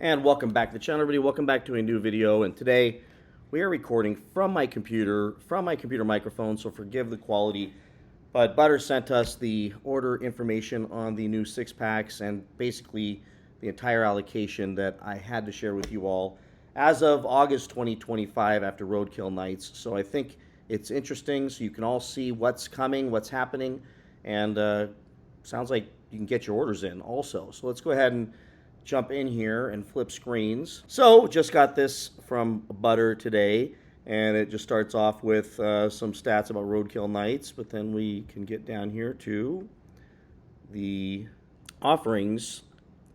And welcome back to the channel, everybody. Welcome back to a new video. And today we are recording from my computer microphone, so forgive the quality. But Butter sent us the order information on the new six packs and basically the entire allocation that I had to share with you all as of August 2025 after Roadkill Nights. So I think it's interesting so you can all see what's coming, what's happening, and sounds like you can get your orders in also. So let's go ahead and jump in here and flip screens. So just got this from Butter today, and it just starts off with some stats about Roadkill Nights, but then we can get down here to the offerings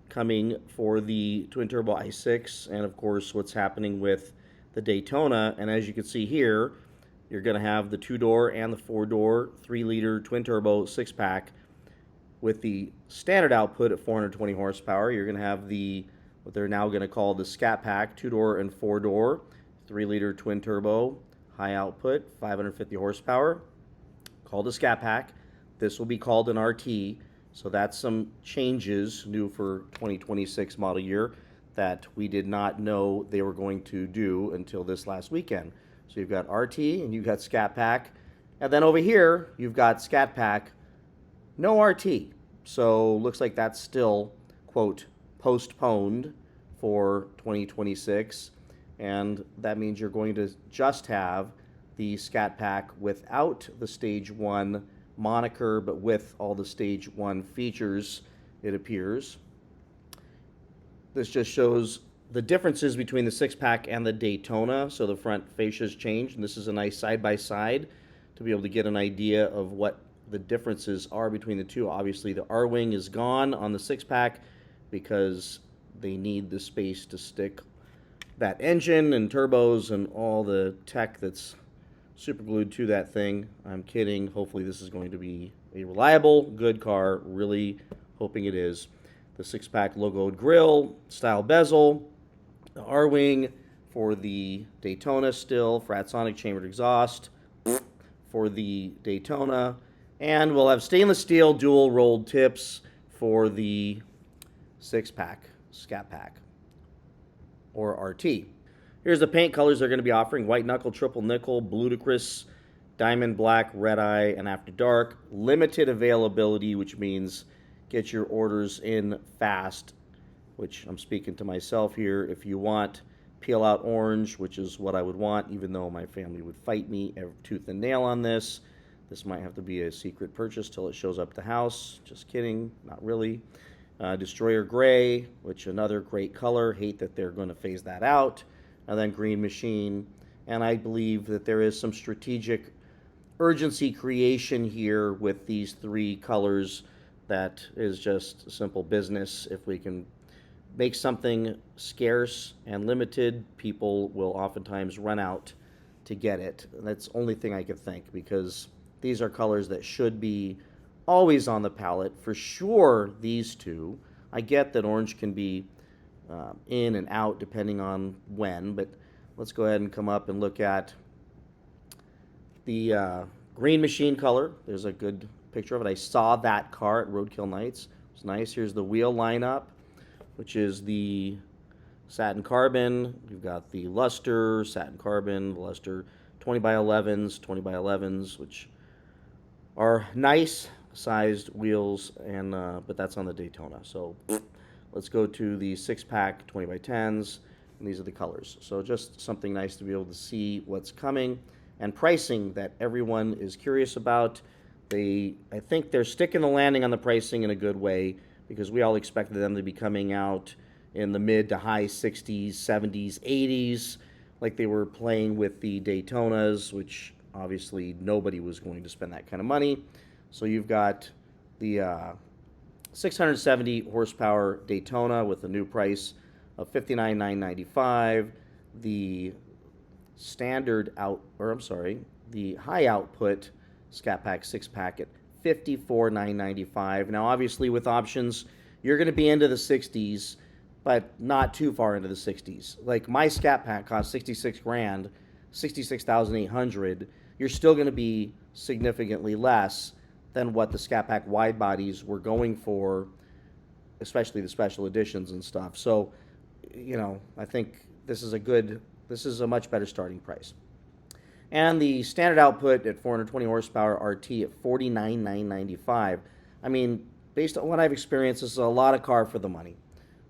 coming for the twin turbo i6, and of course what's happening with the Daytona. And as you can see here, you're going to have the 2-door and the 4-door 3-liter twin turbo 6-pack with the standard output at 420 horsepower. You're going to have the what they're now going to call the Scat Pack 2-door and 4-door 3-liter twin turbo high output 550 horsepower, called the Scat Pack. This will be called an RT. So that's some changes new for 2026 model year that we did not know they were going to do until this last weekend. So you've got RT and you've got Scat Pack, and then over here you've got Scat Pack, no RT. So looks like that's still, quote, postponed for 2026. And that means you're going to just have the Scat Pack without the Stage 1 moniker, but with all the Stage 1 features, it appears. This just shows the differences between the 6-pack and the Daytona. So the front fascia's changed, and this is a nice side-by-side to be able to get an idea of what the differences are between the two. Obviously, the R-wing is gone on the 6-pack because they need the space to stick that engine and turbos and all the tech that's super glued to that thing. I'm kidding. Hopefully this is going to be a reliable, good car. Really hoping it is. The 6-pack logoed grille, style bezel, the R-wing for the Daytona still, Fratsonic chambered exhaust for the Daytona. And we'll have stainless steel dual rolled tips for the 6-pack, Scat Pack, or RT. Here's the paint colors they're going to be offering: white knuckle, triple nickel, ludicrous, diamond black, red eye, and after dark. Limited availability, which means get your orders in fast, which I'm speaking to myself here. If you want peel out orange, which is what I would want, even though my family would fight me tooth and nail on this. This might have to be a secret purchase till it shows up at the house. Just kidding, not really. Destroyer Gray, which another great color. Hate that they're going to phase that out. And then Green Machine. And I believe that there is some strategic urgency creation here with these three colors that is just simple business. If we can make something scarce and limited, people will oftentimes run out to get it. That's the only thing I could think, because these are colors that should be always on the palette. For sure, these two. I get that orange can be in and out depending on when, but let's go ahead and come up and look at the Green Machine color. There's a good picture of it. I saw that car at Roadkill Nights. It's nice. Here's the wheel lineup, which is the satin carbon. We've got the luster, satin carbon, luster, 20 by 11s, 20 by 11s, which are nice sized wheels, and but that's on the Daytona. So let's go to the 6-pack 20 by 10s, and these are the colors. So just something nice to be able to see what's coming, and pricing that everyone is curious about. I think they're sticking the landing on the pricing in a good way, because we all expected them to be coming out in the mid to high 60s, 70s, 80s, like they were playing with the Daytonas, which obviously nobody was going to spend that kind of money. So you've got the 670 horsepower Daytona with a new price of $59,995. The the high output Scat Pack 6-pack at $54,995. Now, obviously, with options, you're going to be into the 60s, but not too far into the 60s. Like my Scat Pack cost 66 grand, 66,800. You're still going to be significantly less than what the Scat Pack wide bodies were going for, especially the special editions and stuff. So I think this is a much better starting price. And the standard output at 420 horsepower RT at $49,995. I mean, based on what I've experienced, this is a lot of car for the money.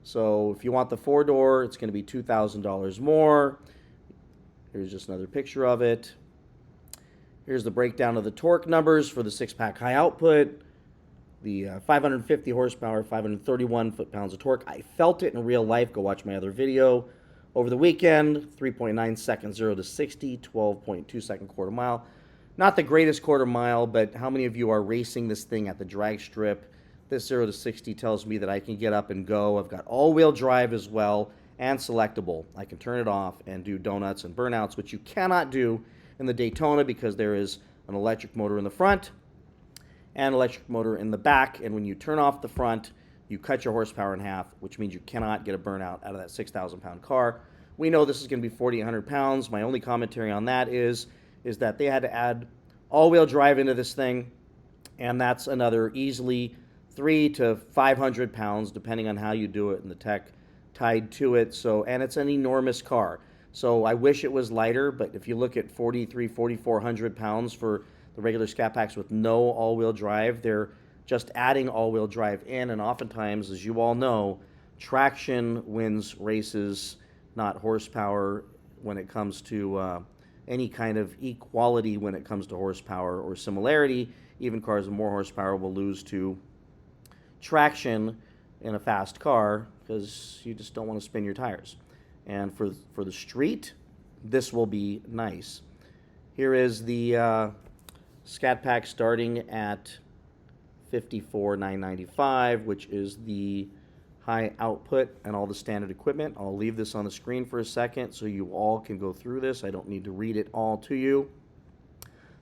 So if you want the 4-door, it's going to be $2,000 more. Here's just another picture of it. Here's the breakdown of the torque numbers for the 6-pack high output. The 550 horsepower, 531 foot-pounds of torque. I felt it in real life. Go watch my other video. Over the weekend, 3.9 seconds 0 to 60, 12.2 second quarter mile. Not the greatest quarter mile, but how many of you are racing this thing at the drag strip? This 0 to 60 tells me that I can get up and go. I've got all-wheel drive as well and selectable. I can turn it off and do donuts and burnouts, which you cannot do in the Daytona because there is an electric motor in the front and electric motor in the back, and when you turn off the front, you cut your horsepower in half, which means you cannot get a burnout out of that 6,000-pound car. We know this is going to be 4,800 pounds. My only commentary on that is that they had to add all-wheel drive into this thing, and that's another easily 300 to 500 pounds, depending on how you do it and the tech tied to it. So, and it's an enormous car. So I wish it was lighter, but if you look at 4,400 pounds for the regular Scat Packs with no all-wheel drive, they're just adding all-wheel drive in, and oftentimes, as you all know, traction wins races, not horsepower when it comes to any kind of equality when it comes to horsepower or similarity. Even cars with more horsepower will lose to traction in a fast car because you just don't want to spin your tires. And for the street, this will be nice. Here is the Scat Pack starting at $54,995, which is the high output and all the standard equipment. I'll leave this on the screen for a second so you all can go through this. I don't need to read it all to you.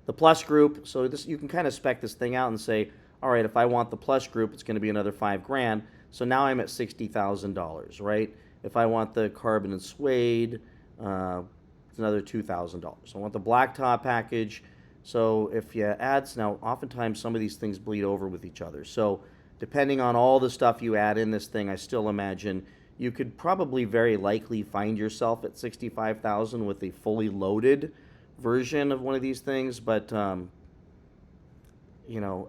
The Plus group, so this you can kind of spec this thing out and say, all right, if I want the Plus group, it's going to be another $5,000. So now I'm at $60,000, right? If I want the carbon and suede, it's another $2,000. I want the blacktop package. So if you add, now oftentimes some of these things bleed over with each other. So depending on all the stuff you add in this thing, I still imagine you could probably very likely find yourself at $65,000 with a fully loaded version of one of these things. But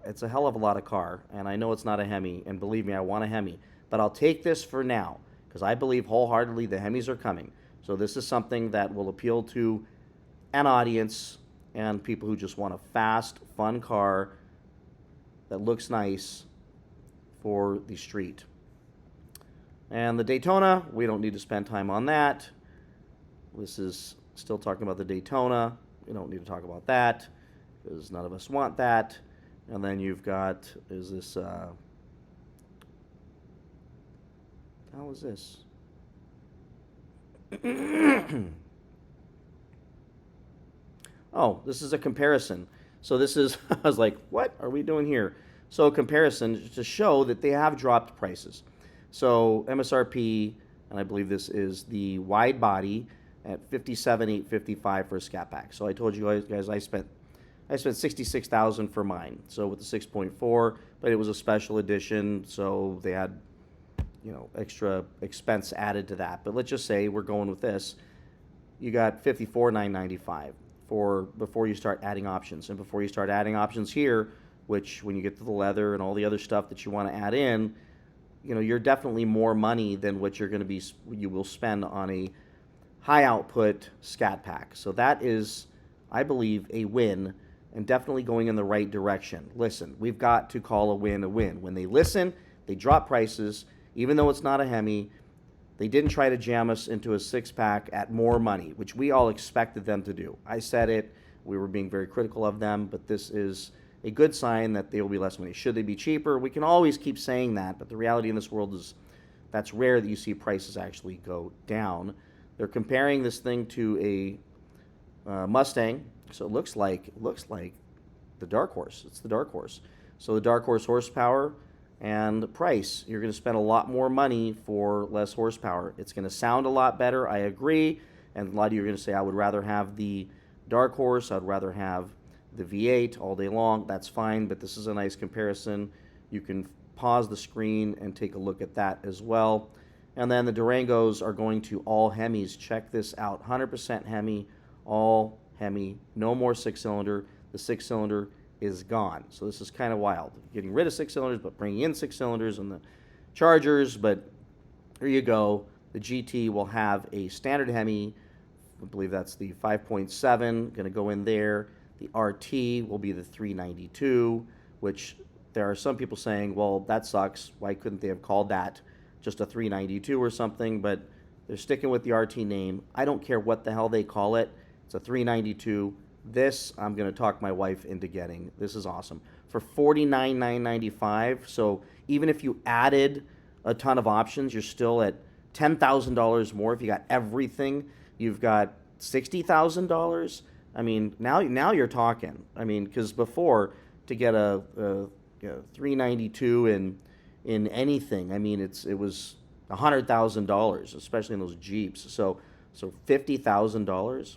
it's a hell of a lot of car, and I know it's not a Hemi, and believe me, I want a Hemi. But I'll take this for now because I believe wholeheartedly the Hemis are coming. So this is something that will appeal to an audience and people who just want a fast, fun car that looks nice for the street. And the Daytona, we don't need to spend time on that. This is still talking about the Daytona. We don't need to talk about that because none of us want that. And then you've got, is this, how is this? Oh, this is a comparison. So this is, I was like, what are we doing here? So a comparison to show that they have dropped prices. So MSRP, and I believe this is the wide body at $57,855 for a Scat Pack. So I told you guys I spent $66,000 for mine. So with the 6.4, but it was a special edition, so they had extra expense added to that. But let's just say we're going with this. You got $54,995 for before you start adding options. And before you start adding options here, which when you get to the leather and all the other stuff that you want to add in, you're definitely more money than what you will spend on a high output Scat Pack. So that is, I believe, a win and definitely going in the right direction. Listen, we've got to call a win a win. When they listen, they drop prices. Even though it's not a Hemi, they didn't try to jam us into a 6-pack at more money, which we all expected them to do. I said it. We were being very critical of them, but this is a good sign that they will be less money. Should they be cheaper? We can always keep saying that, but the reality in this world is that's rare that you see prices actually go down. They're comparing this thing to a Mustang, so it looks like the Dark Horse. It's the Dark Horse. So the Dark Horse horsepower and price, you're going to spend a lot more money for less horsepower. It's going to sound a lot better, I agree, and a lot of you are going to say, I would rather have the Dark Horse, I'd rather have the V8 all day long. That's fine, but this is a nice comparison. You can pause the screen and take a look at that as well. And then the Durangos are going to all Hemis. Check this out, 100% Hemi, all Hemi, no more six-cylinder. The six-cylinder is gone. So this is kind of wild. Getting rid of six cylinders, but bringing in six cylinders and the Chargers. But here you go. The GT will have a standard Hemi. I believe that's the 5.7, going to go in there. The RT will be the 392, which there are some people saying, well, that sucks. Why couldn't they have called that just a 392 or something? But they're sticking with the RT name. I don't care what the hell they call it. It's a 392. This I'm going to talk my wife into getting. This is awesome. For $49,995. So even if you added a ton of options, you're still at $10,000 more. If you got everything, you've got $60,000. I mean, now you're talking. I mean, because before, to get a 392 in anything, I mean, it was $100,000, especially in those Jeeps. So $50,000.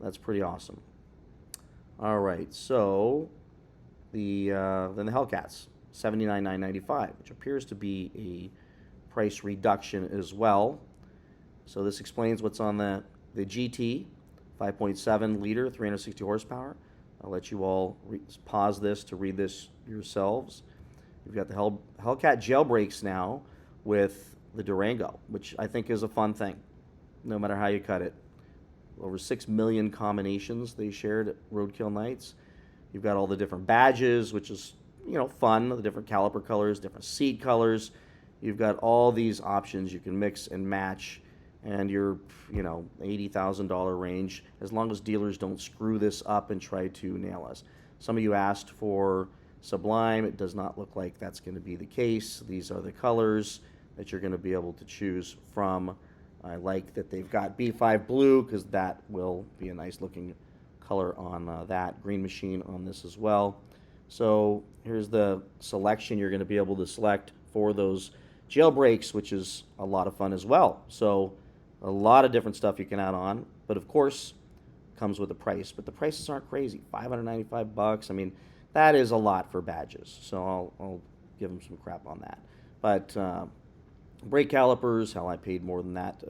That's pretty awesome. All right, so then the Hellcats, $79,995, which appears to be a price reduction as well. So this explains what's on the GT, 5.7 liter, 360 horsepower. I'll let you all pause this to read this yourselves. You've got the Hellcat jailbreaks now with the Durango, which I think is a fun thing, no matter how you cut it. Over 6 million combinations they shared at Roadkill Nights. You've got all the different badges, which is, fun, the different caliper colors, different seat colors. You've got all these options you can mix and match, and you're, $80,000 range, as long as dealers don't screw this up and try to nail us. Some of you asked for Sublime. It does not look like that's going to be the case. These are the colors that you're going to be able to choose from. I like that they've got B5 blue, because that will be a nice looking color on that. Green Machine on this as well. So here's the selection you're going to be able to select for those jailbreaks, which is a lot of fun as well. So a lot of different stuff you can add on, but of course comes with a price. But the prices aren't crazy. $595. I mean, that is a lot for badges. So I'll give them some crap on that. But brake calipers, hell, I paid more than that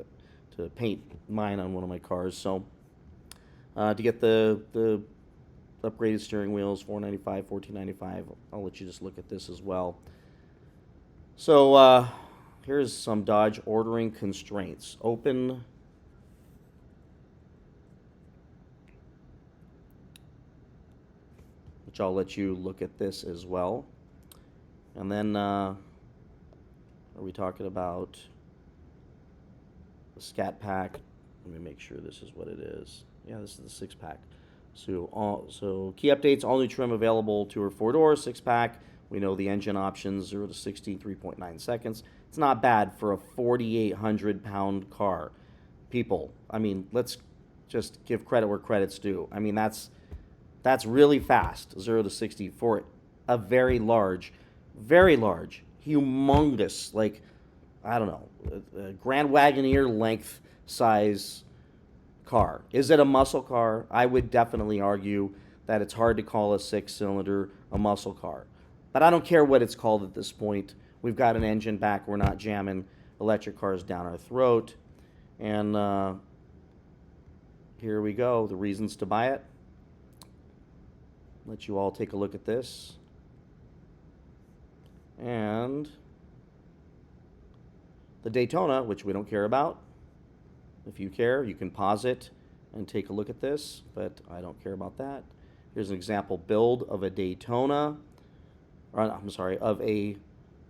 to paint mine on one of my cars. So to get the upgraded steering wheels, $495, $1495. I'll let you just look at this as well. So here's some Dodge ordering constraints. Open which I'll let you look at this as well. And then are we talking about the Scat Pack? Let me make sure this is what it is. Yeah, this is the 6-pack. So key updates, all new trim available, 2 or 4-door, 6-pack. We know the engine options, 0 to 60, 3.9 seconds. It's not bad for a 4,800-pound car. People, I mean, let's just give credit where credit's due. I mean, that's really fast, 0 to 60 for a very large, humongous, like, I don't know, a Grand Wagoneer length size car. Is it a muscle car? I would definitely argue that it's hard to call a 6-cylinder a muscle car. But I don't care what it's called at this point. We've got an engine back. We're not jamming electric cars down our throat. And here we go, the reasons to buy it. Let you all take a look at this. And the Daytona, which we don't care about. If you care, you can pause it and take a look at this, but I don't care about that. Here's an example build of a Daytona, of a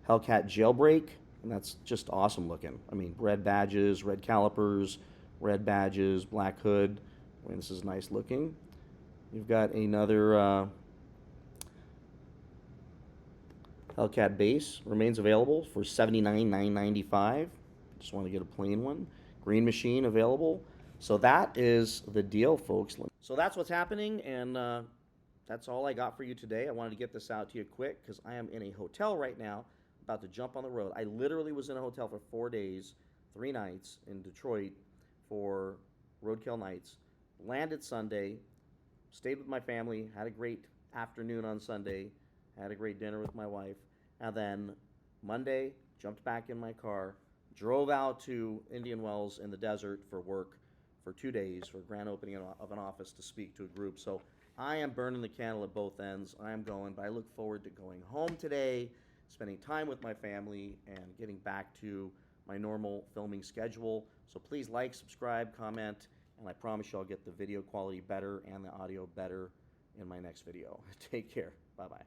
Hellcat jailbreak, and that's just awesome looking. I mean, red badges, red calipers, red badges, black hood. I mean, this is nice looking. You've got another Hellcat base, remains available for $79,995. Just want to get a plain one. Green Machine available. So that is the deal, folks. So that's what's happening, and that's all I got for you today. I wanted to get this out to you quick because I am in a hotel right now, about to jump on the road. I literally was in a hotel for 4 days, 3 nights in Detroit for Roadkill Nights. Landed Sunday, stayed with my family, had a great afternoon on Sunday, had a great dinner with my wife, and then Monday, jumped back in my car, drove out to Indian Wells in the desert for work for 2 days for a grand opening of an office to speak to a group. So I am burning the candle at both ends. I am going, but I look forward to going home today, spending time with my family, and getting back to my normal filming schedule. So please like, subscribe, comment, and I promise you I'll get the video quality better and the audio better in my next video. Take care. Bye-bye.